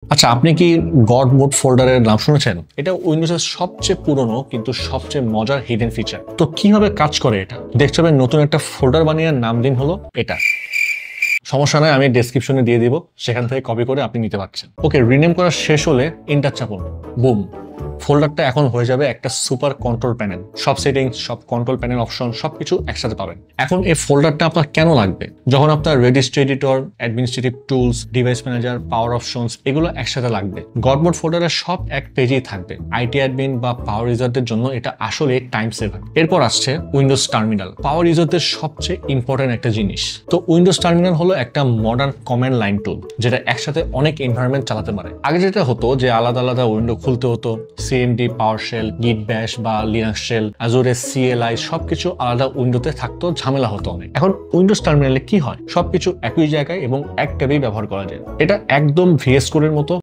আচ্ছা, আপনি কি গড মোড ফোল্ডারের নাম শুনেছেন? এটা উইন্ডোজের সবচেয়ে পুরনো কিন্তু সবচেয়ে মজার হিডেন ফিচার। তো কিভাবে কাজ করে এটা? দেখতে হবে নতুন একটা ফোল্ডার বানিয়ে নাম দিন হলো এটা। সমস্যা নয়, আমি ডেসক্রিপশনে দিয়ে দিব, সেখান থেকে কপি করে আপনি নিতে পারছেন। ওকে, রিনেম করা শেষ হলে এন্টার চাপুন। বুম, ফোল্ডারটা এখন হয়ে যাবে একটা সুপার কন্ট্রোল প্যানেল। সব সেটিংস, সব কন্ট্রোল প্যানেল অপশন সবকিছু একসাথে পাবেন। এখন এই ফোল্ডারটা আপনার কেন লাগবে? যখন আপনার registry editor, administrative tools, device manager, power options এগুলো একসাথে লাগবে। গডমোড ফোল্ডারে সব এক পেজেই থাকবে। আইটি অ্যাডমিন বা পাওয়ার ইউজারদের জন্য এটা আসলে টাইম সেভার। এরপর আসছে উইন্ডোজ টার্মিনাল, পাওয়ার ইউজারদের সবচেয়ে ইম্পর্টেন্ট একটা জিনিস। তো উইন্ডোজ টার্মিনাল হলো একটা মডার্ন কমান্ড লাইন টুল, যেটা একসাথে অনেক এনভায়রনমেন্ট চালাতে পারে। আগে যেটা হতো যে আলাদা আলাদা উইন্ডো খুলতে হতো, সিএমডি, পাওয়ারশেল, গিট ব্যাশ বা লিনাক্স শেল, আজুরে সিএলআই সবকিছু আলাদা উইন্ডোতে থাকতো, ঝামেলা হতো অনেক। এখন উইন্ডোজ টার্মিনালে কি হয়? সবকিছু একই জায়গায় এবং এক ট্যাবেই ব্যবহার করা যায়। এটা একদম ভিএস কোডের মতো